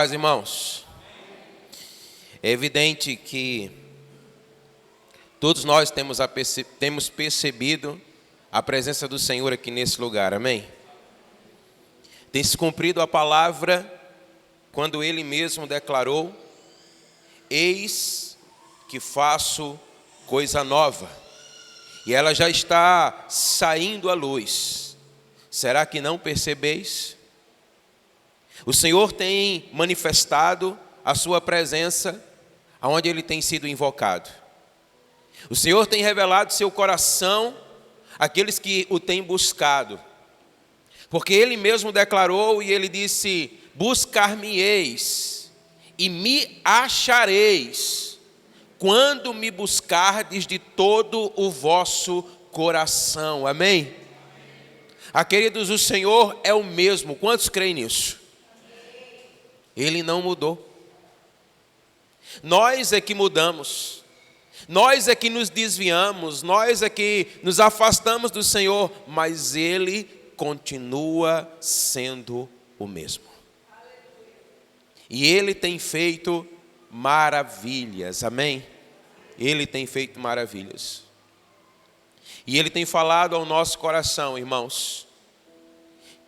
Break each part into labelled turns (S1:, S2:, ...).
S1: Meus irmãos, é evidente que todos nós temos percebido a presença do Senhor aqui nesse lugar, amém? Tem se cumprido a palavra quando Ele mesmo declarou: eis que faço coisa nova, e ela já está saindo à luz. Será que não percebeis? O Senhor tem manifestado a sua presença aonde Ele tem sido invocado. O Senhor tem revelado seu coração àqueles que o têm buscado. Porque Ele mesmo declarou e Ele disse: buscar-me-eis e me achareis, quando me buscardes de todo o vosso coração. Amém? Queridos, o Senhor é o mesmo. Quantos creem nisso? Ele não mudou. Nós é que mudamos. Nós é que nos desviamos. Nós é que nos afastamos do Senhor. Mas Ele continua sendo o mesmo. E Ele tem feito maravilhas. Amém? Ele tem feito maravilhas. E Ele tem falado ao nosso coração, irmãos,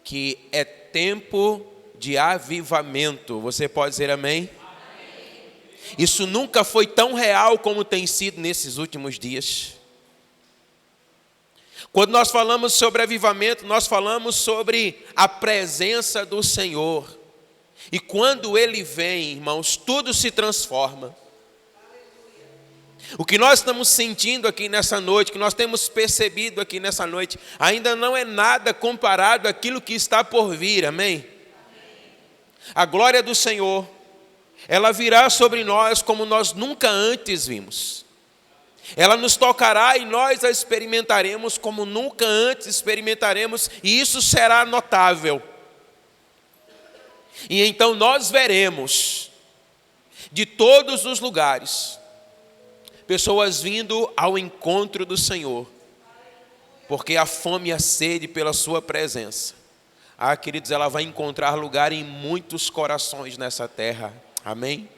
S1: que é tempo de avivamento. Você pode dizer amém? Amém? Isso nunca foi tão real como tem sido nesses últimos dias. Quando nós falamos sobre avivamento, nós falamos sobre a presença do Senhor. E quando Ele vem, irmãos, tudo se transforma. O que nós estamos sentindo aqui nessa noite, que nós temos percebido aqui nessa noite, ainda não é nada comparado àquilo que está por vir, amém? A glória do Senhor, ela virá sobre nós como nós nunca antes vimos. Ela nos tocará e nós a experimentaremos como nunca antes experimentaremos, e isso será notável. E então nós veremos de todos os lugares pessoas vindo ao encontro do Senhor, porque a fome e a sede pela sua presença. Queridos, ela vai encontrar lugar em muitos corações nessa terra. Amém?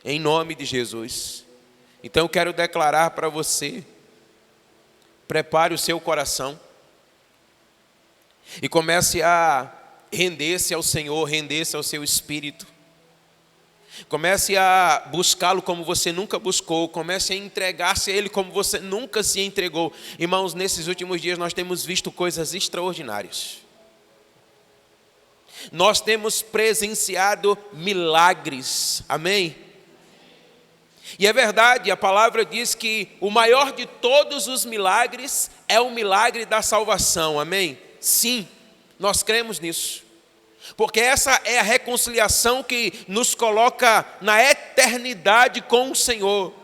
S1: Em nome de Jesus. Então eu quero declarar para você: prepare o seu coração e comece a render-se ao Senhor, render-se ao seu Espírito. Comece a buscá-lo como você nunca buscou. Comece a entregar-se a Ele como você nunca se entregou. Irmãos, nesses últimos dias nós temos visto coisas extraordinárias. Nós temos presenciado milagres, amém? E é verdade, a palavra diz que o maior de todos os milagres é o milagre da salvação, amém? Sim, nós cremos nisso. Porque essa é a reconciliação que nos coloca na eternidade com o Senhor.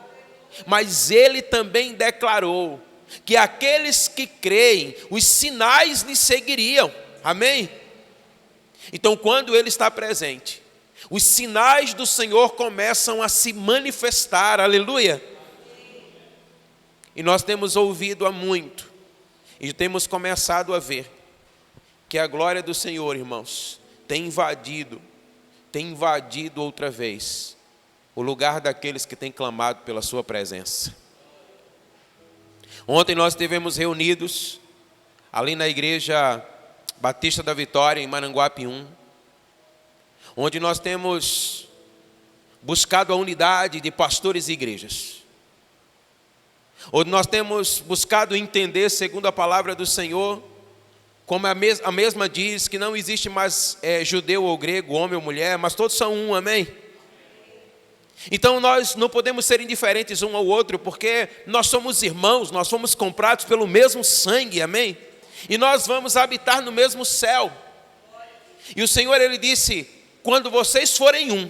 S1: Mas Ele também declarou que aqueles que creem, os sinais lhes seguiriam, amém? Então, quando Ele está presente, os sinais do Senhor começam a se manifestar, aleluia. E nós temos ouvido há muito, e temos começado a ver, que a glória do Senhor, irmãos, tem invadido outra vez o lugar daqueles que têm clamado pela sua presença. Ontem nós estivemos reunidos ali na igreja Batista da Vitória, em Maranguape 1, onde nós temos buscado a unidade de pastores e igrejas, onde nós temos buscado entender, segundo a palavra do Senhor, como a mesma diz, que não existe mais judeu ou grego, homem ou mulher, mas todos são um, amém? Então nós não podemos ser indiferentes um ao outro, porque nós somos irmãos, nós fomos comprados pelo mesmo sangue, amém? E nós vamos habitar no mesmo céu. E o Senhor, Ele disse: quando vocês forem um,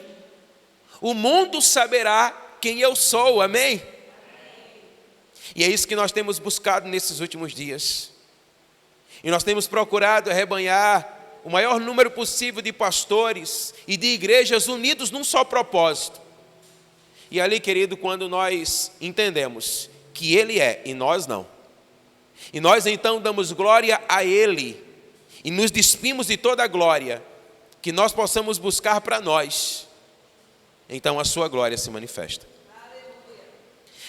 S1: o mundo saberá quem eu sou, amém? E é isso que nós temos buscado nesses últimos dias. E nós temos procurado arrebanhar o maior número possível de pastores e de igrejas unidos num só propósito. E ali, querido, quando nós entendemos que Ele é e nós não, e nós então damos glória a Ele, e nos despimos de toda a glória, que nós possamos buscar para nós então a sua glória se manifesta.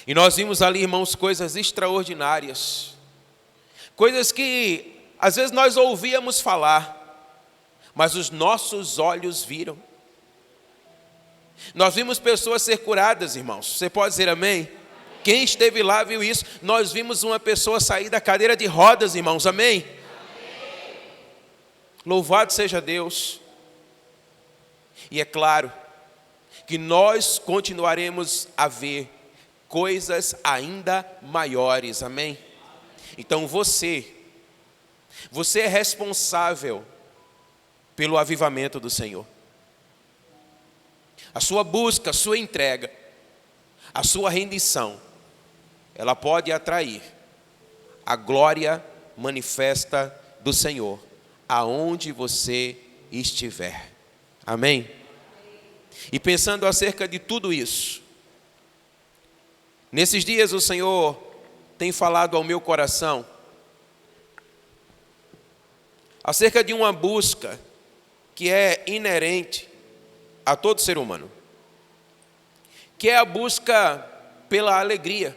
S1: E nós vimos ali, irmãos, coisas extraordinárias, coisas que às vezes nós ouvíamos falar, mas os nossos olhos viram. Nós vimos pessoas ser curadas, irmãos. Você pode dizer amém? Quem esteve lá viu isso. Nós vimos uma pessoa sair da cadeira de rodas, irmãos, amém? Louvado seja Deus. E é claro que nós continuaremos a ver coisas ainda maiores, amém? Então você é responsável pelo avivamento do Senhor. A sua busca, a sua entrega, a sua rendição, ela pode atrair a glória manifesta do Senhor, aonde você estiver. Amém? E pensando acerca de tudo isso, nesses dias o Senhor tem falado ao meu coração acerca de uma busca que é inerente a todo ser humano, que é a busca pela alegria,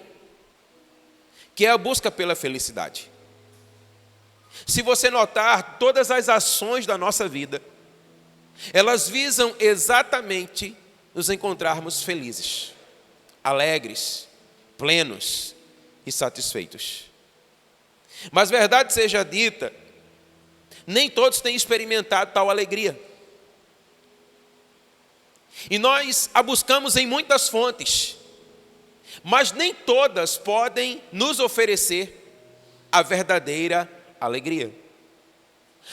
S1: que é a busca pela felicidade. Se você notar, todas as ações da nossa vida, elas visam exatamente nos encontrarmos felizes, alegres, plenos e satisfeitos. Mas verdade seja dita, nem todos têm experimentado tal alegria. E nós a buscamos em muitas fontes, mas nem todas podem nos oferecer a verdadeira alegria.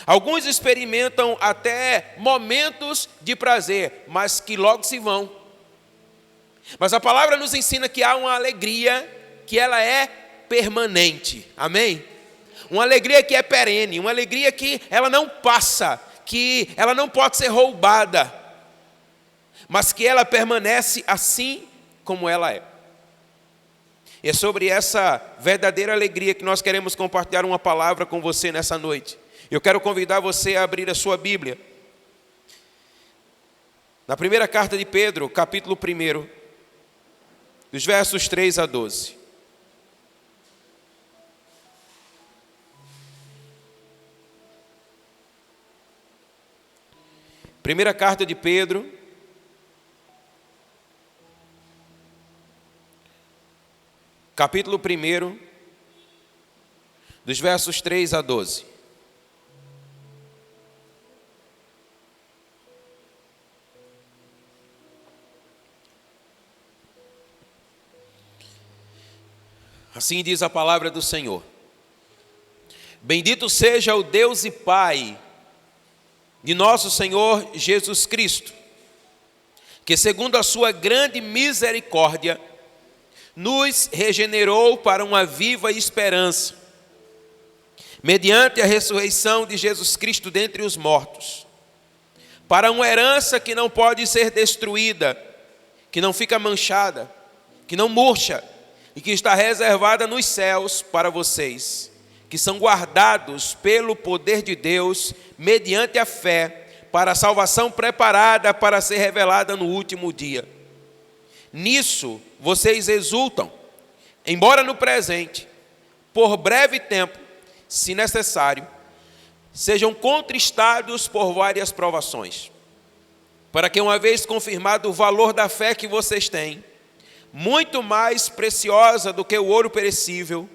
S1: Alguns experimentam até momentos de prazer, mas que logo se vão. Mas a palavra nos ensina que há uma alegria que ela é permanente, amém? Uma alegria que é perene, uma alegria que ela não passa, que ela não pode ser roubada, mas que ela permanece assim como ela é. E é sobre essa verdadeira alegria que nós queremos compartilhar uma palavra com você nessa noite. Eu quero convidar você a abrir a sua Bíblia. Na primeira carta de Pedro, capítulo 1, dos versos 3 a 12. Primeira carta de Pedro, capítulo 1, dos versos 3 a 12. Assim diz a palavra do Senhor. Bendito seja o Deus e Pai de nosso Senhor Jesus Cristo, que segundo a sua grande misericórdia, nos regenerou para uma viva esperança, mediante a ressurreição de Jesus Cristo dentre os mortos, para uma herança que não pode ser destruída, que não fica manchada, que não murcha, e que está reservada nos céus para vocês, que são guardados pelo poder de Deus, mediante a fé, para a salvação preparada para ser revelada no último dia. Nisso vocês exultam, embora no presente, por breve tempo, se necessário, sejam contristados por várias provações, para que, uma vez confirmado o valor da fé que vocês têm, muito mais preciosa do que o ouro perecível,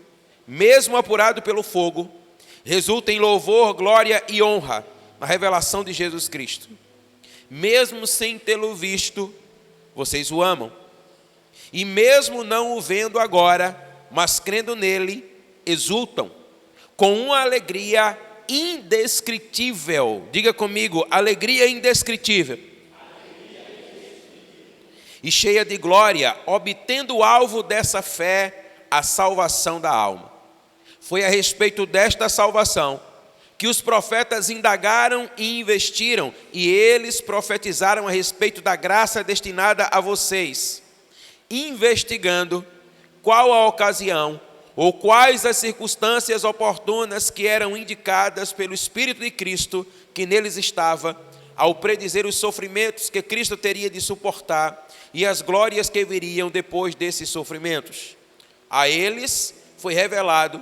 S1: mesmo apurado pelo fogo, resulta em louvor, glória e honra na revelação de Jesus Cristo. Mesmo sem tê-lo visto, vocês o amam. E mesmo não o vendo agora, mas crendo nele, exultam com uma alegria indescritível. Diga comigo, alegria indescritível. E cheia de glória, obtendo o alvo dessa fé, a salvação da alma. Foi a respeito desta salvação que os profetas indagaram e investiram, e eles profetizaram a respeito da graça destinada a vocês, investigando qual a ocasião ou quais as circunstâncias oportunas que eram indicadas pelo Espírito de Cristo que neles estava, ao predizer os sofrimentos que Cristo teria de suportar e as glórias que viriam depois desses sofrimentos. A eles foi revelado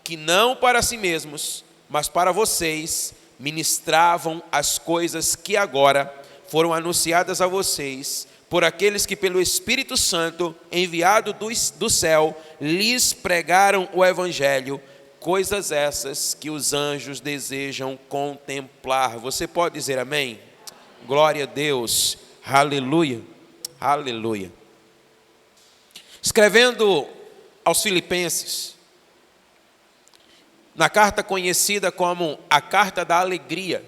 S1: que não para si mesmos, mas para vocês, ministravam as coisas que agora foram anunciadas a vocês, por aqueles que pelo Espírito Santo, enviado do céu, lhes pregaram o Evangelho, coisas essas que os anjos desejam contemplar. Você pode dizer amém? Glória a Deus, aleluia, aleluia. Escrevendo aos Filipenses, na carta conhecida como a Carta da Alegria,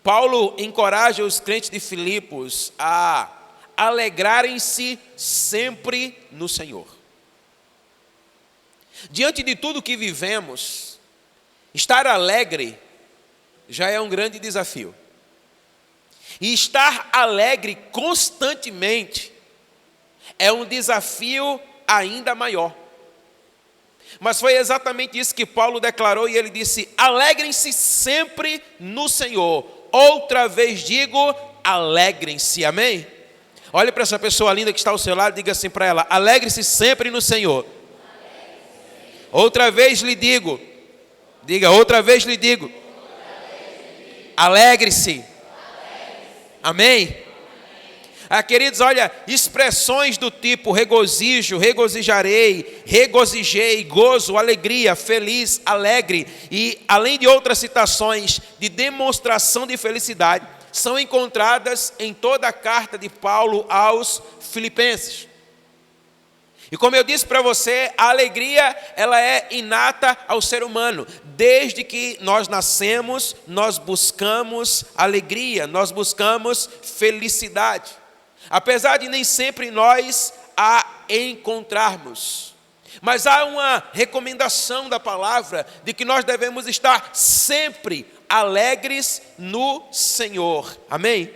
S1: Paulo encoraja os crentes de Filipos a alegrarem-se sempre no Senhor. Diante de tudo que vivemos, estar alegre já é um grande desafio. E estar alegre constantemente é um desafio ainda maior. Mas foi exatamente isso que Paulo declarou, e ele disse: alegrem-se sempre no Senhor. Outra vez digo, alegrem-se, amém? Olhe para essa pessoa linda que está ao seu lado e diga assim para ela: alegre-se sempre no Senhor. Outra vez lhe digo, diga, outra vez lhe digo, alegre-se, amém? Queridos, olha, expressões do tipo regozijo, regozijarei, regozijei, gozo, alegria, feliz, alegre, e além de outras citações de demonstração de felicidade, são encontradas em toda a carta de Paulo aos Filipenses. E como eu disse para você, a alegria, ela é inata ao ser humano. Desde que nós nascemos, nós buscamos alegria, nós buscamos felicidade. Apesar de nem sempre nós a encontrarmos. Mas há uma recomendação da palavra de que nós devemos estar sempre alegres no Senhor. Amém?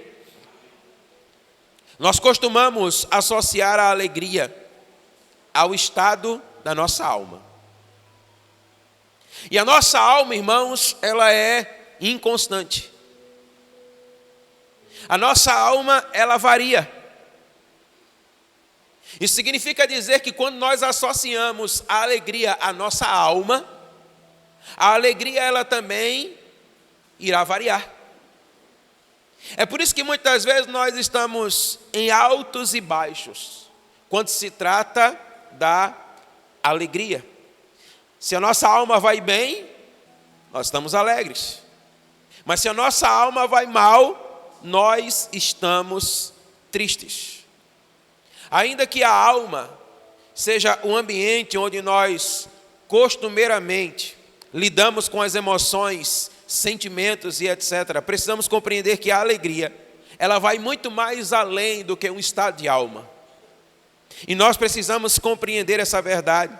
S1: Nós costumamos associar a alegria ao estado da nossa alma. E a nossa alma, irmãos, ela é inconstante. A nossa alma, ela varia. Isso significa dizer que quando nós associamos a alegria à nossa alma, a alegria ela também irá variar. É por isso que muitas vezes nós estamos em altos e baixos, quando se trata da alegria. Se a nossa alma vai bem, nós estamos alegres. Mas se a nossa alma vai mal, nós estamos tristes. Ainda que a alma seja um ambiente onde nós costumeiramente lidamos com as emoções, sentimentos e etc., precisamos compreender que a alegria, ela vai muito mais além do que um estado de alma. E nós precisamos compreender essa verdade.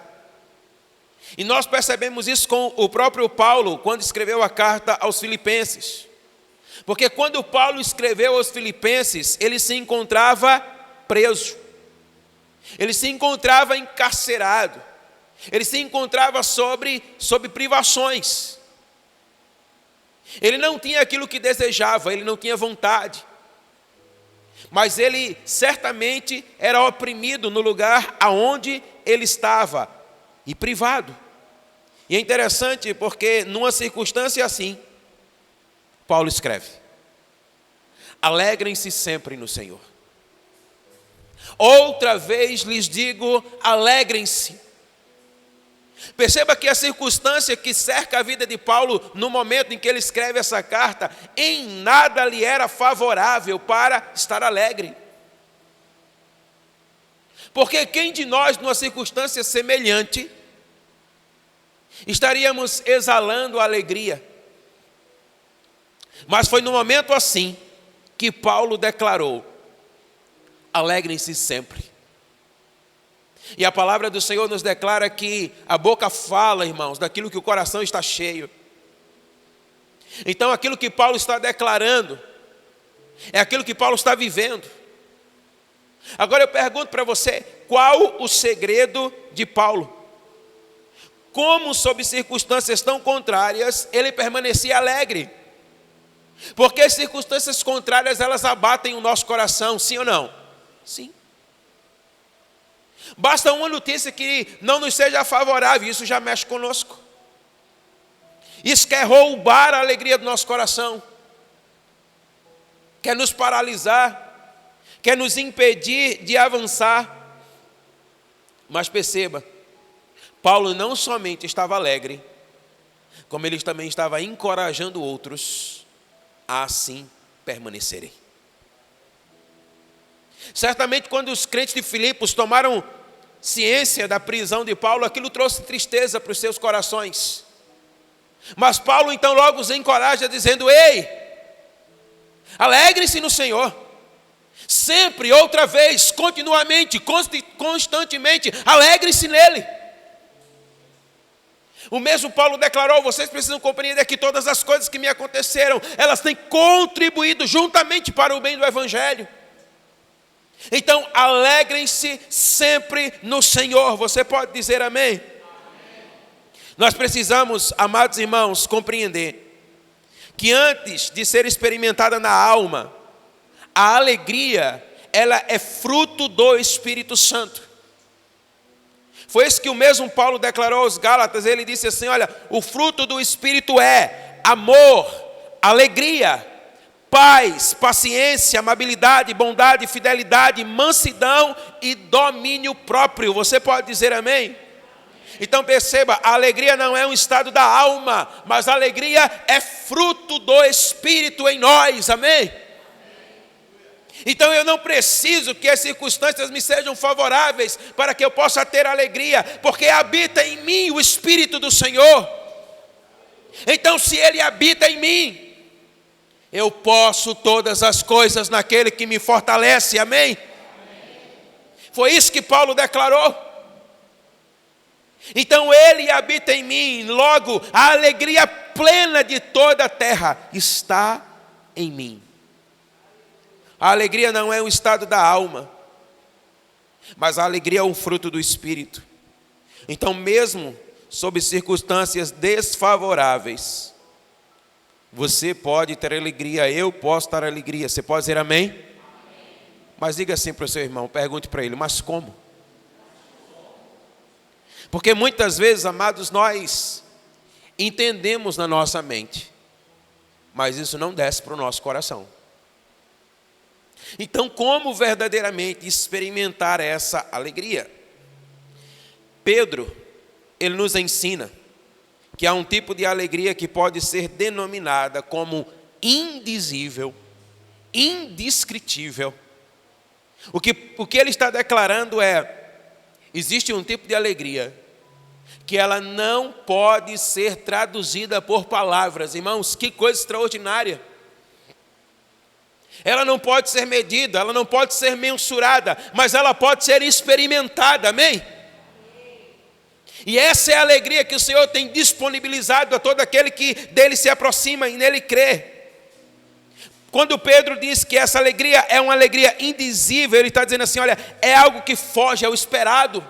S1: E nós percebemos isso com o próprio Paulo, quando escreveu a carta aos Filipenses. Porque quando Paulo escreveu aos Filipenses, ele se encontrava preso. Ele se encontrava encarcerado. Ele se encontrava sob privações. Ele não tinha aquilo que desejava, ele não tinha vontade. Mas ele certamente era oprimido no lugar aonde ele estava e privado. E é interessante porque numa circunstância assim, Paulo escreve: alegrem-se sempre no Senhor. Outra vez lhes digo, alegrem-se. Perceba que a circunstância que cerca a vida de Paulo no momento em que ele escreve essa carta, em nada lhe era favorável para estar alegre. Porque quem de nós, numa circunstância semelhante, estaríamos exalando a alegria? Mas foi no momento assim que Paulo declarou: alegrem-se sempre. E a palavra do Senhor nos declara que a boca fala, irmãos, daquilo que o coração está cheio. Então aquilo que Paulo está declarando é aquilo que Paulo está vivendo. Agora eu pergunto para você, qual o segredo de Paulo? Como sob circunstâncias tão contrárias ele permanecia alegre? Porque circunstâncias contrárias, elas abatem o nosso coração, sim ou não? Sim. Basta uma notícia que não nos seja favorável, isso já mexe conosco. Isso quer roubar a alegria do nosso coração, quer nos paralisar, quer nos impedir de avançar. Mas perceba, Paulo não somente estava alegre, como ele também estava encorajando outros a assim permanecerem. Certamente quando os crentes de Filipos tomaram ciência da prisão de Paulo, aquilo trouxe tristeza para os seus corações. Mas Paulo então logo os encoraja dizendo: ei, alegre-se no Senhor. Sempre, outra vez, continuamente, constantemente, alegre-se nele. O mesmo Paulo declarou: vocês precisam compreender que todas as coisas que me aconteceram, elas têm contribuído juntamente para o bem do Evangelho. Então, alegrem-se sempre no Senhor. Você pode dizer amém? Amém. Nós precisamos, amados irmãos, compreender que antes de ser experimentada na alma, a alegria, ela é fruto do Espírito Santo. Foi isso que o mesmo Paulo declarou aos Gálatas. Ele disse assim: olha, o fruto do Espírito é amor, alegria, paz, paciência, amabilidade, bondade, fidelidade, mansidão e domínio próprio. Você pode dizer amém? Então perceba, a alegria não é um estado da alma, mas a alegria é fruto do Espírito em nós, amém? Então eu não preciso que as circunstâncias me sejam favoráveis para que eu possa ter alegria, porque habita em mim o Espírito do Senhor. Então se Ele habita em mim, eu posso todas as coisas naquele que me fortalece, amém? Foi isso que Paulo declarou. Então Ele habita em mim, logo a alegria plena de toda a terra está em mim. A alegria não é um estado da alma, mas a alegria é um fruto do Espírito. Então mesmo sob circunstâncias desfavoráveis, você pode ter alegria, eu posso ter alegria. Você pode dizer amém? Amém. Mas diga assim para o seu irmão, pergunte para ele: mas como? Porque muitas vezes, amados, nós entendemos na nossa mente, mas isso não desce para o nosso coração. Então, como verdadeiramente experimentar essa alegria? Pedro, ele nos ensina que há um tipo de alegria que pode ser denominada como indizível, indescritível. O que ele está declarando é: existe um tipo de alegria que ela não pode ser traduzida por palavras. Irmãos, que coisa extraordinária! Ela não pode ser medida, ela não pode ser mensurada, mas ela pode ser experimentada, amém? E essa é a alegria que o Senhor tem disponibilizado a todo aquele que dele se aproxima e nele crê. Quando Pedro diz que essa alegria é uma alegria indizível, ele está dizendo assim: olha, é algo que foge ao esperado,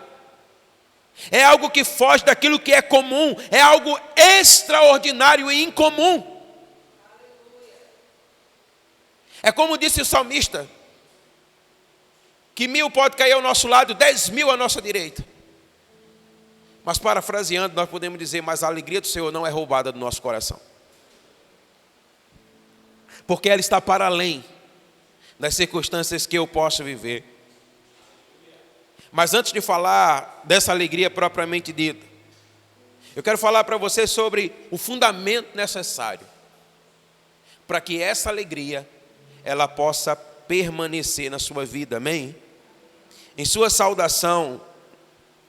S1: é algo que foge daquilo que é comum, é algo extraordinário e incomum. É como disse o salmista, que 1000 pode cair ao nosso lado, 10.000 à nossa direita. Mas parafraseando, nós podemos dizer: mas a alegria do Senhor não é roubada do nosso coração, porque ela está para além das circunstâncias que eu posso viver. Mas antes de falar dessa alegria propriamente dita, eu quero falar para você sobre o fundamento necessário para que essa alegria ela possa permanecer na sua vida, amém? Em sua saudação,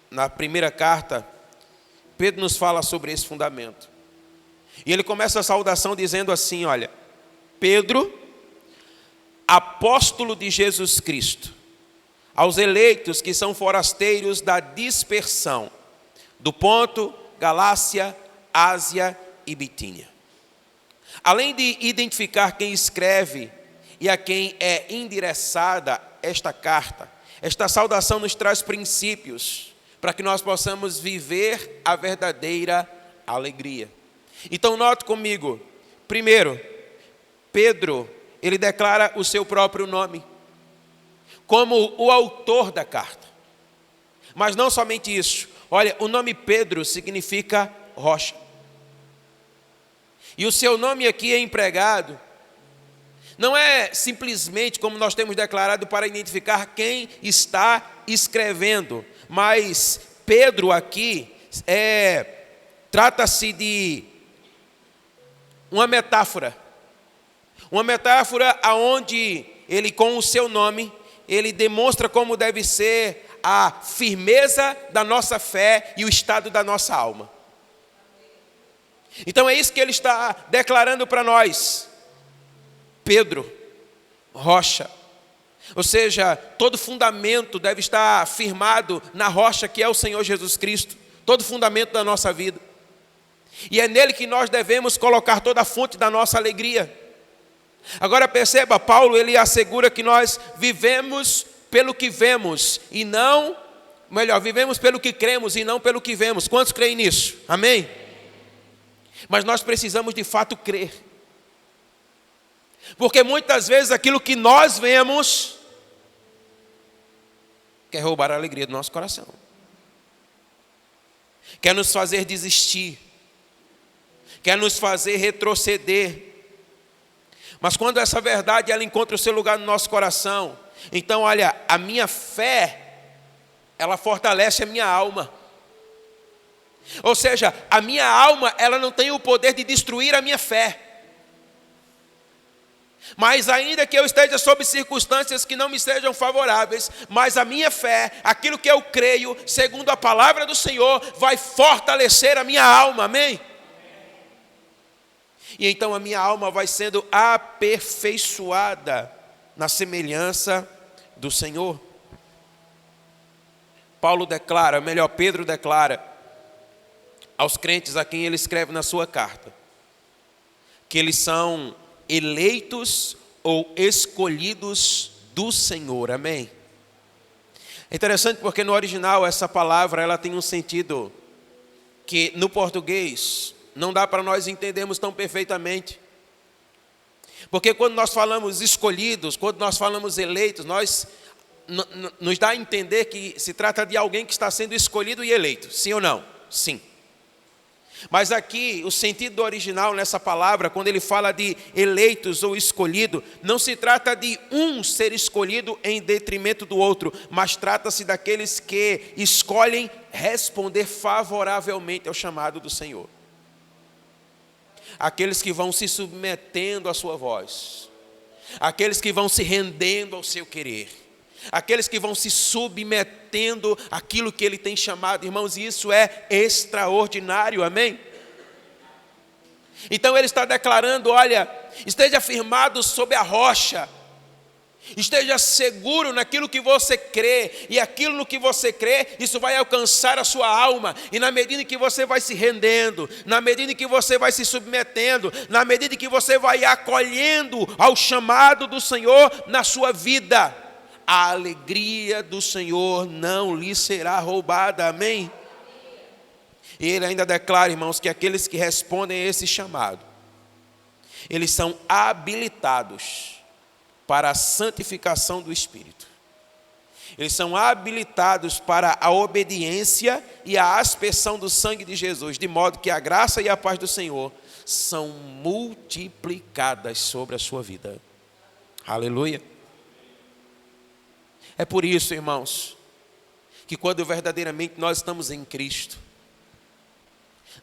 S1: na primeira carta, Pedro nos fala sobre esse fundamento. E ele começa a saudação dizendo assim: olha, Pedro, apóstolo de Jesus Cristo, aos eleitos que são forasteiros da dispersão, do Ponto, Galácia, Ásia e Bitínia. Além de identificar quem escreve e a quem é endereçada esta carta, esta saudação nos traz princípios para que nós possamos viver a verdadeira alegria. Então note comigo, primeiro, Pedro, ele declara o seu próprio nome como o autor da carta. Mas não somente isso. Olha, o nome Pedro significa rocha. E o seu nome aqui é empregado, não é simplesmente, como nós temos declarado, para identificar quem está escrevendo. Mas Pedro aqui trata-se de uma metáfora. Uma metáfora onde ele, com o seu nome, ele demonstra como deve ser a firmeza da nossa fé e o estado da nossa alma. Então é isso que ele está declarando para nós. Pedro, rocha. Ou seja, todo fundamento deve estar firmado na rocha que é o Senhor Jesus Cristo. Todo fundamento da nossa vida. E é nele que nós devemos colocar toda a fonte da nossa alegria. Agora perceba, Paulo, ele assegura que nós vivemos pelo que vemos e não, melhor, vivemos pelo que cremos e não pelo que vemos. Quantos creem nisso? Amém? Mas nós precisamos de fato crer. Porque muitas vezes aquilo que nós vemos quer roubar a alegria do nosso coração. Quer nos fazer desistir. Quer nos fazer retroceder. Mas quando essa verdade ela encontra o seu lugar no nosso coração, então olha, a minha fé, ela fortalece a minha alma. Ou seja, a minha alma, ela não tem o poder de destruir a minha fé. Mas ainda que eu esteja sob circunstâncias que não me sejam favoráveis, mas a minha fé, aquilo que eu creio, segundo a palavra do Senhor, vai fortalecer a minha alma, amém? E então a minha alma vai sendo aperfeiçoada na semelhança do Senhor. Pedro declara aos crentes a quem ele escreve na sua carta, que eles são eleitos ou escolhidos do Senhor, amém? É interessante porque no original essa palavra ela tem um sentido que no português não dá para nós entendermos tão perfeitamente. Porque quando nós falamos escolhidos, quando nós falamos eleitos, nos dá a entender que se trata de alguém que está sendo escolhido e eleito, sim ou não? Sim. Mas aqui, o sentido original nessa palavra, quando ele fala de eleitos ou escolhido, não se trata de um ser escolhido em detrimento do outro, mas trata-se daqueles que escolhem responder favoravelmente ao chamado do Senhor. Aqueles que vão se submetendo à sua voz, aqueles que vão se rendendo ao seu querer, aqueles que vão se submetendo àquilo que Ele tem chamado, irmãos, e isso é extraordinário, amém? Então Ele está declarando, olha, esteja firmado sob a rocha, esteja seguro naquilo que você crê, e aquilo no que você crê, isso vai alcançar a sua alma, e na medida em que você vai se rendendo, na medida em que você vai se submetendo, na medida em que você vai acolhendo ao chamado do Senhor na sua vida, a alegria do Senhor não lhe será roubada, amém? E ele ainda declara, irmãos, que aqueles que respondem a esse chamado, eles são habilitados para a santificação do Espírito. Eles são habilitados para a obediência e a aspersão do sangue de Jesus, de modo que a graça e a paz do Senhor são multiplicadas sobre a sua vida. Aleluia. É por isso, irmãos, que quando verdadeiramente nós estamos em Cristo,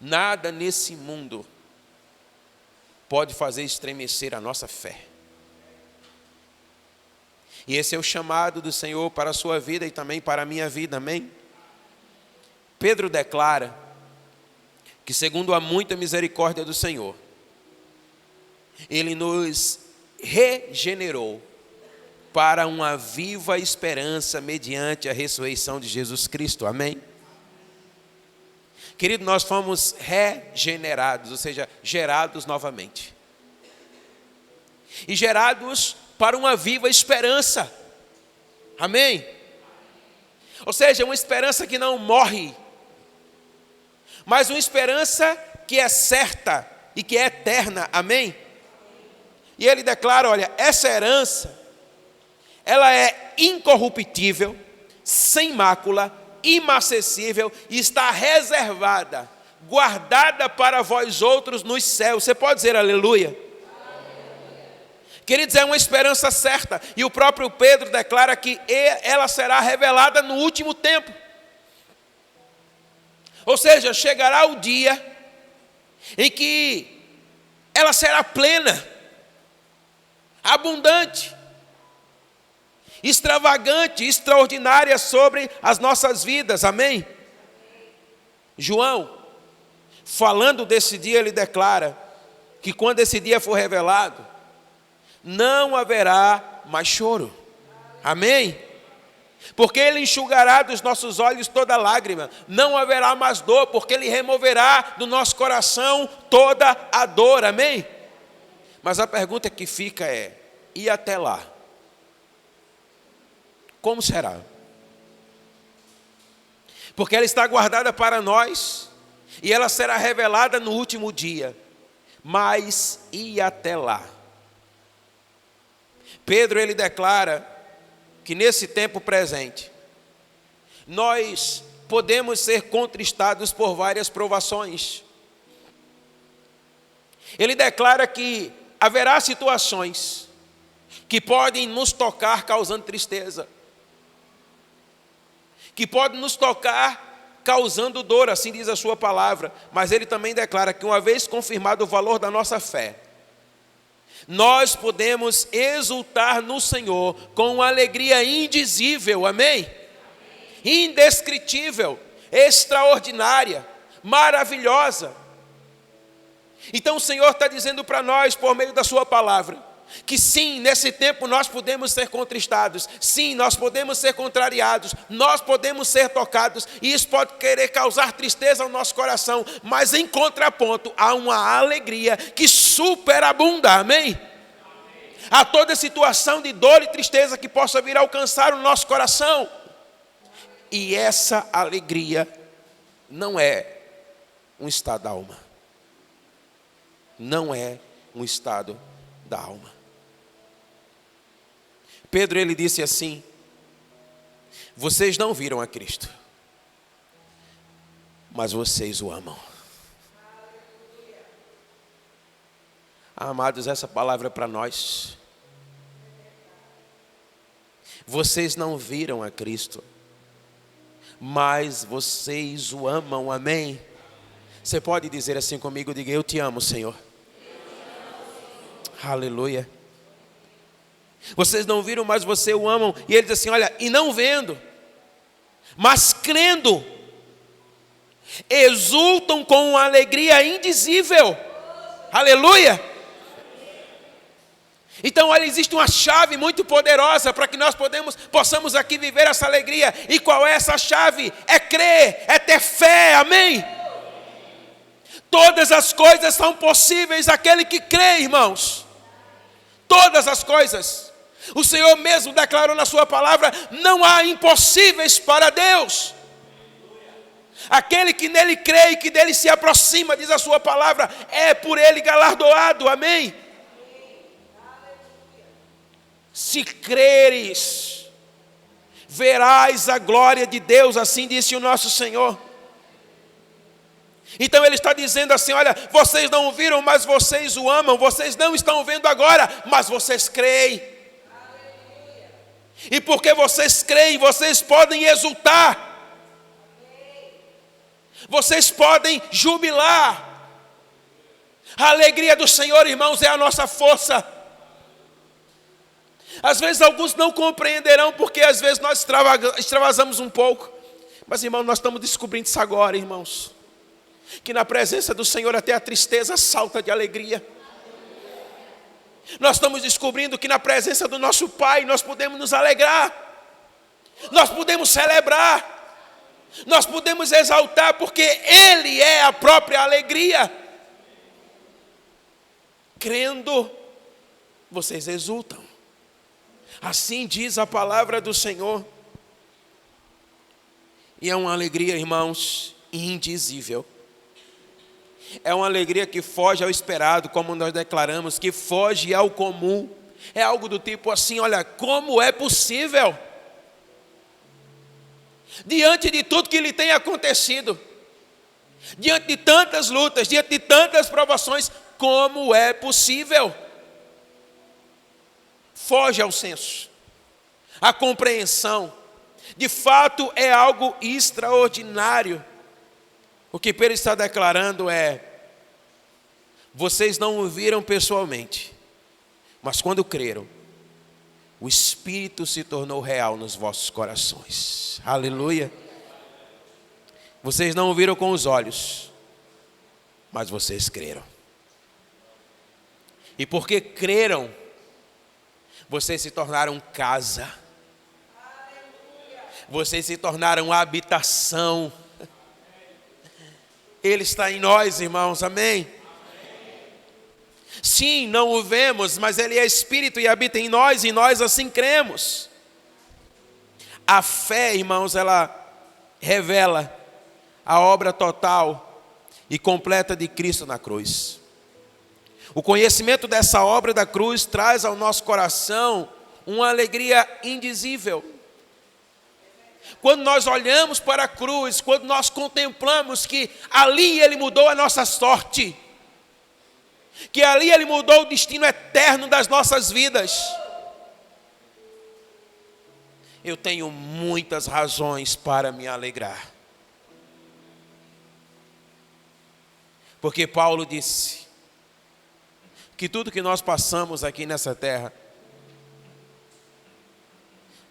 S1: nada nesse mundo pode fazer estremecer a nossa fé. E esse é o chamado do Senhor para a sua vida e também para a minha vida, amém? Pedro declara que segundo a muita misericórdia do Senhor, Ele nos regenerou para uma viva esperança mediante a ressurreição de Jesus Cristo, amém? Querido, nós fomos regenerados, ou seja, gerados novamente. E gerados para uma viva esperança, amém? Ou seja, uma esperança que não morre, mas uma esperança que é certa e que é eterna, amém? E ele declara, olha, essa herança, ela é incorruptível, sem mácula, imacessível, e está reservada, guardada para vós outros nos céus. Você pode dizer aleluia? Queridos, é uma esperança certa, e o próprio Pedro declara que ela será revelada no último tempo. Ou seja, chegará o dia em que ela será plena, abundante, extravagante, extraordinária sobre as nossas vidas, amém? João, falando desse dia, ele declara que quando esse dia for revelado, não haverá mais choro, amém? Porque ele enxugará dos nossos olhos toda lágrima, não haverá mais dor, porque ele removerá do nosso coração toda a dor, amém? Mas a pergunta que fica é, e até lá? Como será? Porque ela está guardada para nós, e ela será revelada no último dia, mas e até lá? Pedro, ele declara que nesse tempo presente, nós podemos ser contristados por várias provações. Ele declara que haverá situações que podem nos tocar causando tristeza, que podem nos tocar causando dor, assim diz a sua palavra, mas ele também declara que uma vez confirmado o valor da nossa fé, nós podemos exultar no Senhor com uma alegria indizível, amém? Indescritível, extraordinária, maravilhosa. Então o Senhor está dizendo para nós, por meio da sua palavra, que sim, nesse tempo nós podemos ser contristados, sim, nós podemos ser contrariados, nós podemos ser tocados, e isso pode querer causar tristeza ao nosso coração, mas em contraponto, há uma alegria que superabunda, amém? A toda situação de dor e tristeza que possa vir a alcançar o nosso coração, e essa alegria não é um estado da alma, não é um estado da alma. Pedro, ele disse assim, vocês não viram a Cristo, mas vocês o amam. Amados, essa palavra é para nós. Vocês não viram a Cristo, mas vocês o amam, amém? Você pode dizer assim comigo, diga, eu te amo, Senhor. Aleluia. Vocês não viram, mas vocês o amam. E ele diz assim, olha, e não vendo, mas crendo, exultam com uma alegria indizível. Aleluia. Então, olha, existe uma chave muito poderosa para que nós possamos aqui viver essa alegria. E qual é essa chave? É crer, é ter fé, amém? Todas as coisas são possíveis àquele que crê, irmãos. Todas as coisas. O Senhor mesmo declarou na sua palavra, não há impossíveis para Deus. Aquele que nele crê e que dele se aproxima, diz a sua palavra, é por ele galardoado, amém? Se creres, verás a glória de Deus, assim disse o nosso Senhor. Então ele está dizendo assim, olha, vocês não viram, mas vocês o amam, vocês não estão vendo agora, mas vocês creem. E porque vocês creem, vocês podem exultar, vocês podem jubilar. A alegria do Senhor, irmãos, é a nossa força. Às vezes alguns não compreenderão, porque às vezes nós extravasamos um pouco. Mas, irmãos, nós estamos descobrindo isso agora, irmãos, que na presença do Senhor até a tristeza salta de alegria. Nós estamos descobrindo que na presença do nosso Pai nós podemos nos alegrar, nós podemos celebrar, nós podemos exaltar, porque Ele é a própria alegria. Crendo, vocês exultam. Assim diz a palavra do Senhor. E é uma alegria, irmãos, indizível. É uma alegria que foge ao esperado, como nós declaramos, que foge ao comum. É algo do tipo assim, olha, como é possível? Diante de tudo que lhe tem acontecido, diante de tantas lutas, diante de tantas provações, como é possível? Foge ao senso, à compreensão. De fato é algo extraordinário. O que Pedro está declarando é: vocês não o viram pessoalmente, mas quando creram, o Espírito se tornou real nos vossos corações. Aleluia. Vocês não o viram com os olhos, mas vocês creram. E porque creram, vocês se tornaram casa. Vocês se tornaram habitação. Ele está em nós, irmãos, amém? Sim, não o vemos, mas Ele é Espírito e habita em nós, e nós assim cremos. A fé, irmãos, ela revela a obra total e completa de Cristo na cruz. O conhecimento dessa obra da cruz traz ao nosso coração uma alegria indizível. Quando nós olhamos para a cruz, quando nós contemplamos que ali Ele mudou a nossa sorte, que ali Ele mudou o destino eterno das nossas vidas, eu tenho muitas razões para me alegrar. Porque Paulo disse que tudo que nós passamos aqui nessa terra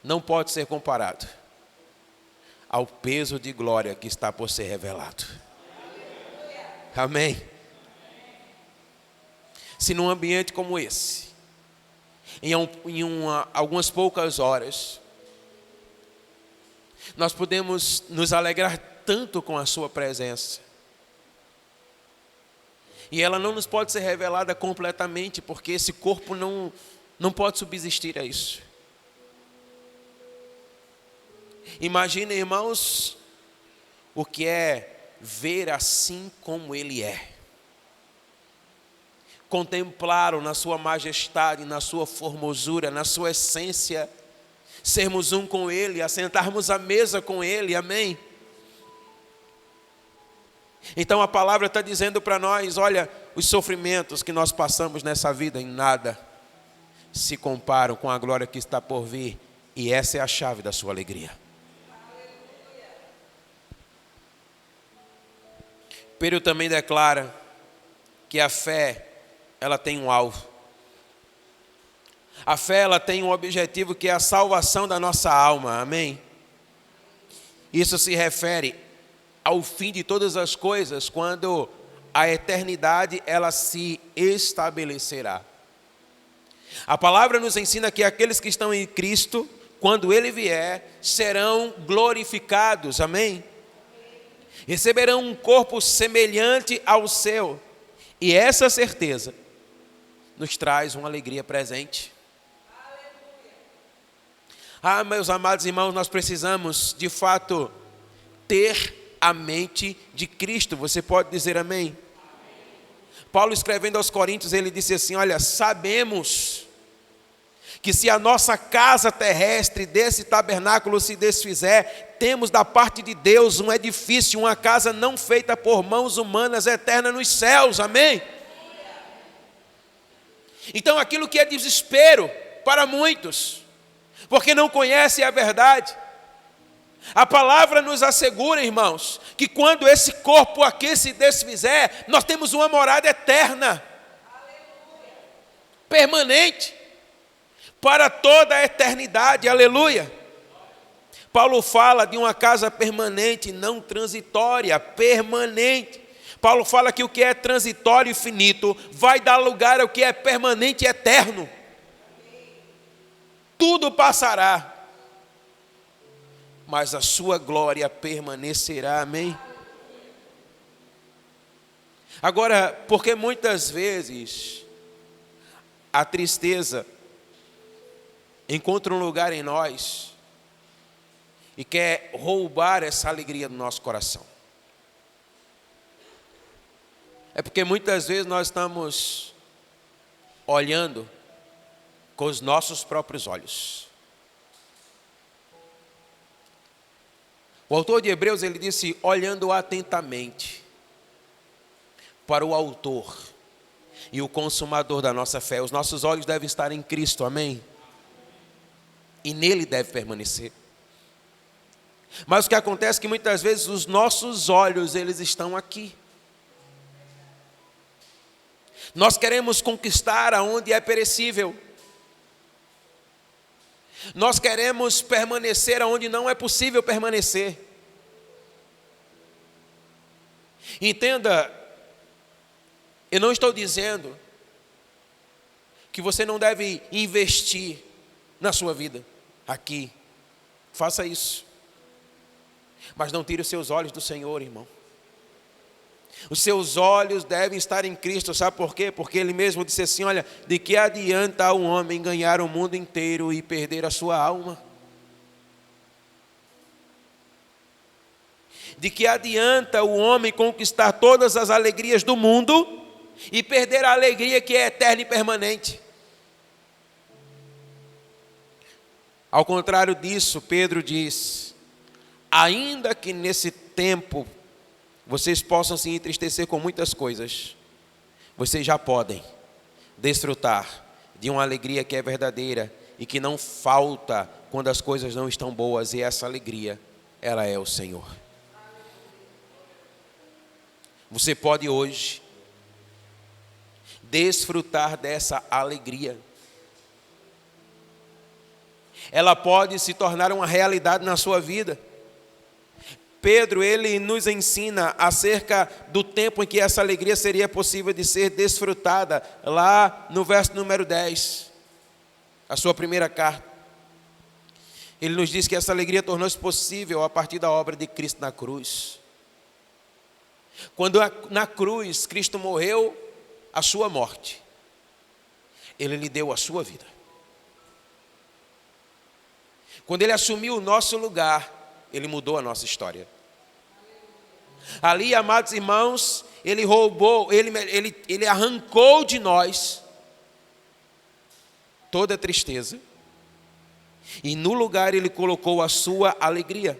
S1: não pode ser comparado ao peso de glória que está por ser revelado. Amém? Se num ambiente como esse, algumas poucas horas, nós podemos nos alegrar tanto com a sua presença, e ela não nos pode ser revelada completamente, porque esse corpo não pode subsistir a isso. Imagina, irmãos, o que é ver assim como Ele é. Contemplá-lo na sua majestade, na sua formosura, na sua essência. Sermos um com Ele, assentarmos à mesa com Ele, amém? Então a palavra está dizendo para nós, olha, os sofrimentos que nós passamos nessa vida em nada se comparam com a glória que está por vir. E essa é a chave da sua alegria. Pedro também declara que a fé, ela tem um alvo. A fé, ela tem um objetivo que é a salvação da nossa alma, amém? Isso se refere ao fim de todas as coisas, quando a eternidade, ela se estabelecerá. A palavra nos ensina que aqueles que estão em Cristo, quando Ele vier, serão glorificados, amém? Receberão um corpo semelhante ao seu. E essa certeza nos traz uma alegria presente. Ah, meus amados irmãos, nós precisamos, de fato, ter a mente de Cristo. Você pode dizer amém? Amém. Paulo, escrevendo aos Coríntios, ele disse assim, olha, sabemos que se a nossa casa terrestre desse tabernáculo se desfizer, temos da parte de Deus um edifício, uma casa não feita por mãos humanas, eterna nos céus, amém? Então aquilo que é desespero para muitos, porque não conhecem a verdade, a palavra nos assegura, irmãos, que quando esse corpo aqui se desfizer, nós temos uma morada eterna, permanente, para toda a eternidade, aleluia. Paulo fala de uma casa permanente, não transitória, permanente. Paulo fala que o que é transitório e finito vai dar lugar ao que é permanente e eterno. Tudo passará, mas a sua glória permanecerá, amém? Agora, porque muitas vezes a tristeza encontra um lugar em nós e quer roubar essa alegria do nosso coração. É porque muitas vezes nós estamos olhando com os nossos próprios olhos. O autor de Hebreus, ele disse, olhando atentamente para o autor e o consumador da nossa fé. Os nossos olhos devem estar em Cristo, amém? E nele deve permanecer. Mas o que acontece é que muitas vezes os nossos olhos, eles estão aqui. Nós queremos conquistar aonde é perecível. Nós queremos permanecer aonde não é possível permanecer. Entenda, eu não estou dizendo que você não deve investir na sua vida aqui. Faça isso. Mas não tire os seus olhos do Senhor, irmão. Os seus olhos devem estar em Cristo, sabe por quê? Porque Ele mesmo disse assim, olha, de que adianta um homem ganhar o mundo inteiro e perder a sua alma? De que adianta o homem conquistar todas as alegrias do mundo e perder a alegria que é eterna e permanente? Ao contrário disso, Pedro diz, ainda que nesse tempo vocês possam se entristecer com muitas coisas, vocês já podem desfrutar de uma alegria que é verdadeira e que não falta quando as coisas não estão boas, e essa alegria, ela é o Senhor. Você pode hoje desfrutar dessa alegria. Ela pode se tornar uma realidade na sua vida. Pedro, ele nos ensina acerca do tempo em que essa alegria seria possível de ser desfrutada, lá no verso número 10, a sua primeira carta. Ele nos diz que essa alegria tornou-se possível a partir da obra de Cristo na cruz. Quando na cruz Cristo morreu a sua morte, Ele lhe deu a sua vida. Quando Ele assumiu o nosso lugar, Ele mudou a nossa história. Ali, amados irmãos, Ele roubou, Ele arrancou de nós toda a tristeza. E no lugar Ele colocou a sua alegria.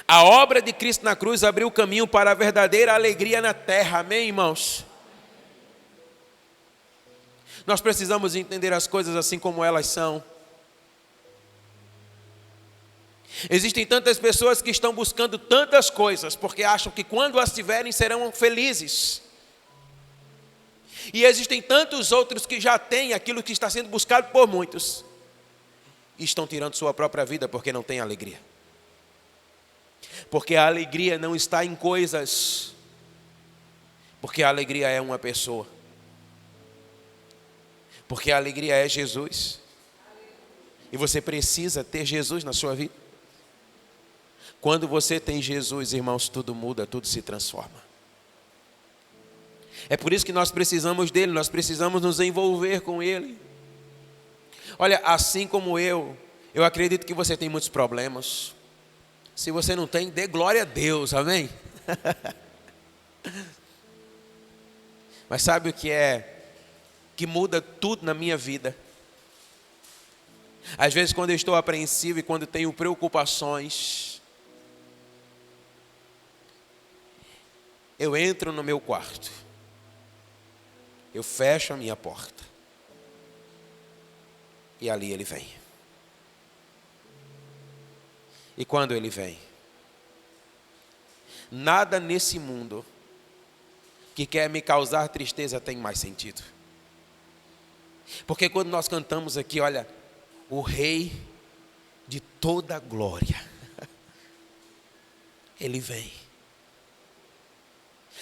S1: A obra de Cristo na cruz abriu o caminho para a verdadeira alegria na terra. Amém, irmãos? Nós precisamos entender as coisas assim como elas são. Existem tantas pessoas que estão buscando tantas coisas porque acham que quando as tiverem serão felizes. E existem tantos outros que já têm aquilo que está sendo buscado por muitos e estão tirando sua própria vida porque não têm alegria. Porque a alegria não está em coisas, porque a alegria é uma pessoa. Porque a alegria é Jesus. E você precisa ter Jesus na sua vida. Quando você tem Jesus, irmãos, tudo muda, tudo se transforma. É por isso que nós precisamos dele, nós precisamos nos envolver com ele. Olha, assim como eu acredito que você tem muitos problemas. Se você não tem, dê glória a Deus, amém? Mas sabe o que é que muda tudo na minha vida? Às vezes quando eu estou apreensivo e quando tenho preocupações, eu entro no meu quarto, eu fecho a minha porta e ali ele vem. E quando ele vem, nada nesse mundo que quer me causar tristeza tem mais sentido. Porque quando nós cantamos aqui, olha, o Rei de toda a glória, ele vem.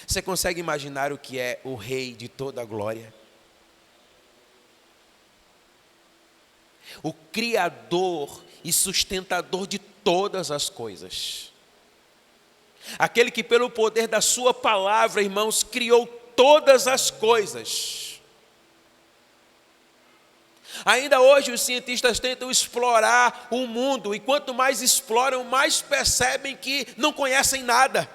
S1: Você consegue imaginar o que é o Rei de toda a glória? O Criador e sustentador de todas as coisas. Aquele que pelo poder da sua palavra, irmãos, criou todas as coisas. Ainda hoje os cientistas tentam explorar o mundo, e quanto mais exploram, mais percebem que não conhecem nada.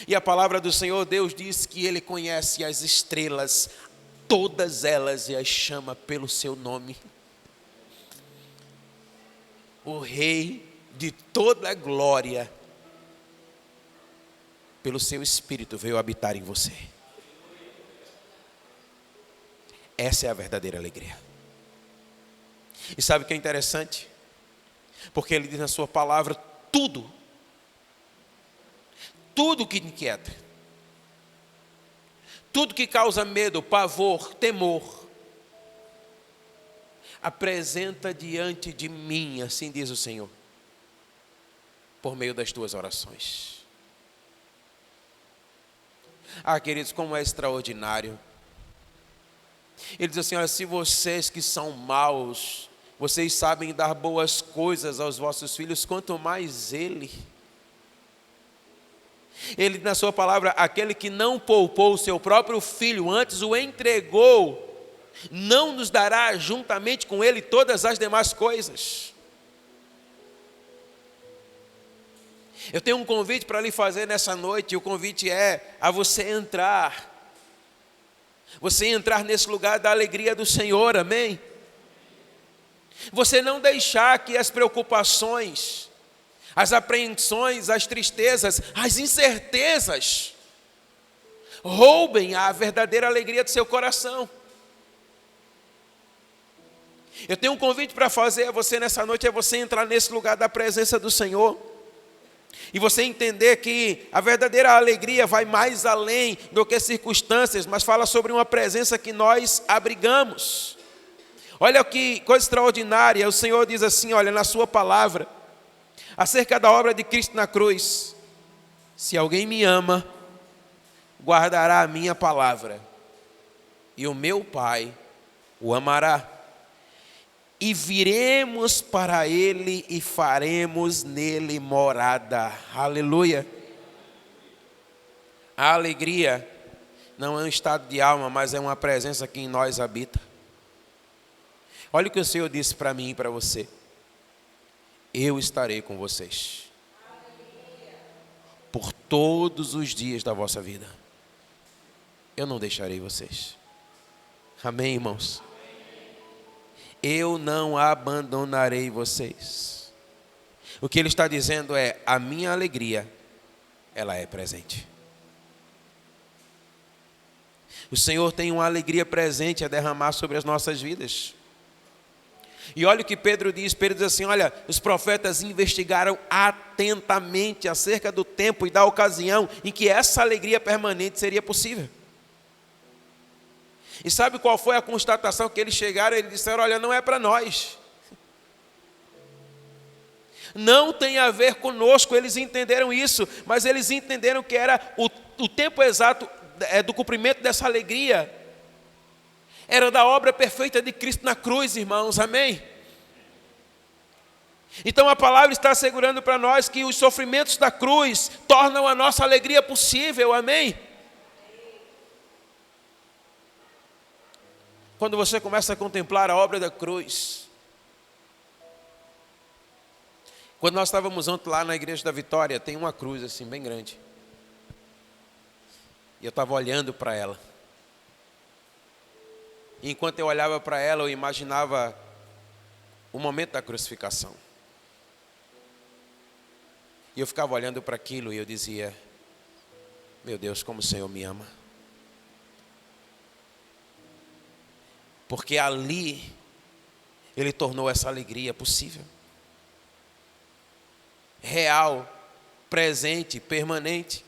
S1: E a palavra do Senhor Deus diz que Ele conhece as estrelas, todas elas, e as chama pelo seu nome. O Rei de toda a glória, pelo seu Espírito, veio habitar em você. Essa é a verdadeira alegria. E sabe o que é interessante? Porque Ele diz na sua palavra, tudo que inquieta, tudo que causa medo, pavor, temor, apresenta diante de mim, assim diz o Senhor, por meio das tuas orações. Ah, queridos, como é extraordinário. Ele diz assim, olha, se vocês que são maus, vocês sabem dar boas coisas aos vossos filhos, quanto mais Ele, na sua palavra, aquele que não poupou o seu próprio filho, antes o entregou, não nos dará juntamente com Ele todas as demais coisas. Eu tenho um convite para lhe fazer nessa noite, e o convite é a você entrar nesse lugar da alegria do Senhor, amém? Você não deixar que as preocupações, as apreensões, as tristezas, as incertezas roubem a verdadeira alegria do seu coração. Eu tenho um convite para fazer a você nessa noite, é você entrar nesse lugar da presença do Senhor. E você entender que a verdadeira alegria vai mais além do que circunstâncias, mas fala sobre uma presença que nós abrigamos. Olha que coisa extraordinária, o Senhor diz assim, olha, na sua palavra, acerca da obra de Cristo na cruz: se alguém me ama, guardará a minha palavra, e o meu Pai o amará. E viremos para Ele e faremos nele morada. Aleluia. A alegria não é um estado de alma, mas é uma presença que em nós habita. Olha o que o Senhor disse para mim e para você: eu estarei com vocês por todos os dias da vossa vida. Eu não deixarei vocês. Amém, irmãos? Eu não abandonarei vocês. O que Ele está dizendo é: a minha alegria, ela é presente. O Senhor tem uma alegria presente a derramar sobre as nossas vidas. E olha o que Pedro diz assim, olha, os profetas investigaram atentamente acerca do tempo e da ocasião em que essa alegria permanente seria possível. E sabe qual foi a constatação que eles chegaram? Eles disseram, olha, não é para nós. Não tem a ver conosco. Eles entenderam isso, mas eles entenderam que era o tempo exato do cumprimento dessa alegria. Era da obra perfeita de Cristo na cruz, irmãos, amém? Então a palavra está assegurando para nós que os sofrimentos da cruz tornam a nossa alegria possível, amém? Quando você começa a contemplar a obra da cruz. Quando nós estávamos ontem lá na igreja da Vitória, tem uma cruz assim bem grande. E eu estava olhando para ela. E enquanto eu olhava para ela, eu imaginava o momento da crucificação. E eu ficava olhando para aquilo e eu dizia, meu Deus, como o Senhor me ama. Porque ali Ele tornou essa alegria possível. Real, presente, permanente.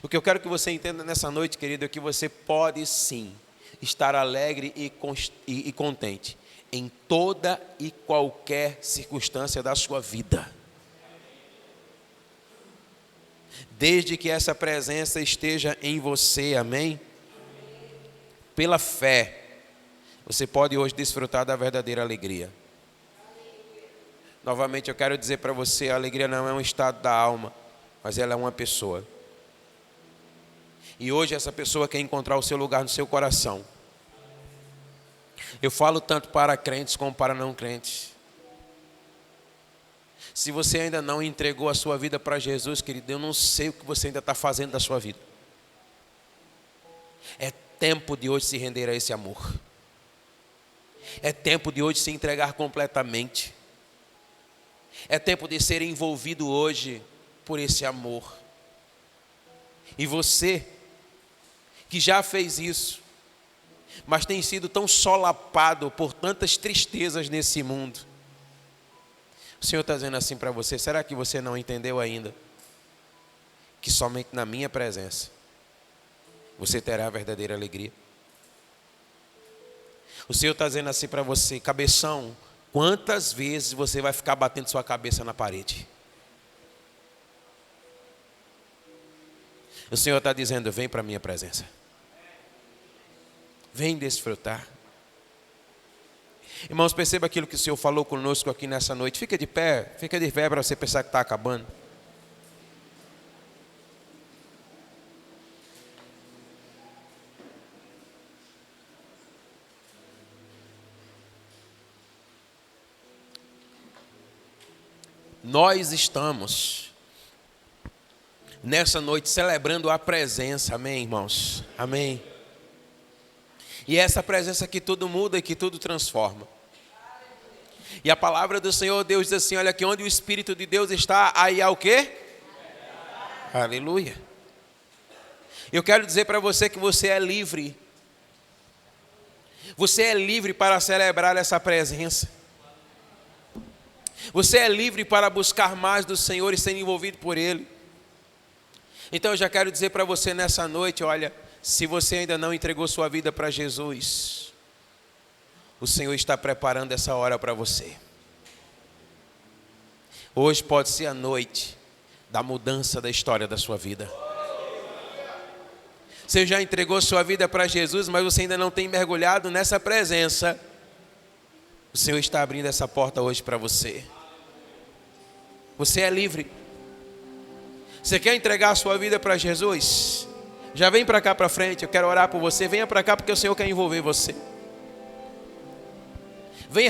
S1: O que eu quero que você entenda nessa noite, querido, é que você pode sim estar alegre e contente em toda e qualquer circunstância da sua vida. Desde que essa presença esteja em você, amém? Pela fé, você pode hoje desfrutar da verdadeira alegria. Novamente eu quero dizer para você, a alegria não é um estado da alma, mas ela é uma pessoa. E hoje essa pessoa quer encontrar o seu lugar no seu coração. Eu falo tanto para crentes como para não crentes. Se você ainda não entregou a sua vida para Jesus, querido, eu não sei o que você ainda está fazendo da sua vida. É tempo de hoje se render a esse amor. É tempo de hoje se entregar completamente. É tempo de ser envolvido hoje por esse amor. E você, que já fez isso, mas tem sido tão solapado por tantas tristezas nesse mundo, o Senhor está dizendo assim para você: será que você não entendeu ainda que somente na minha presença você terá a verdadeira alegria? O Senhor está dizendo assim para você: cabeção, quantas vezes você vai ficar batendo sua cabeça na parede? O Senhor está dizendo: vem para a minha presença. Vem desfrutar. Irmãos, perceba aquilo que o Senhor falou conosco aqui nessa noite. Fica de pé para você pensar que está acabando. Nós estamos nessa noite celebrando a presença, amém, irmãos? Amém. E é essa presença que tudo muda e que tudo transforma. E a palavra do Senhor Deus diz assim: olha, que onde o Espírito de Deus está, aí há o quê? Aleluia. Eu quero dizer para você que você é livre. Você é livre para celebrar essa presença. Você é livre para buscar mais do Senhor e ser envolvido por Ele. Então eu já quero dizer para você nessa noite: olha, se você ainda não entregou sua vida para Jesus, o Senhor está preparando essa hora para você. Hoje pode ser a noite da mudança da história da sua vida. Você já entregou sua vida para Jesus, mas você ainda não tem mergulhado nessa presença. O Senhor está abrindo essa porta hoje para você. Você é livre. Você quer entregar a sua vida para Jesus? Já vem para cá para frente, eu quero orar por você. Venha para cá porque o Senhor quer envolver você. Venha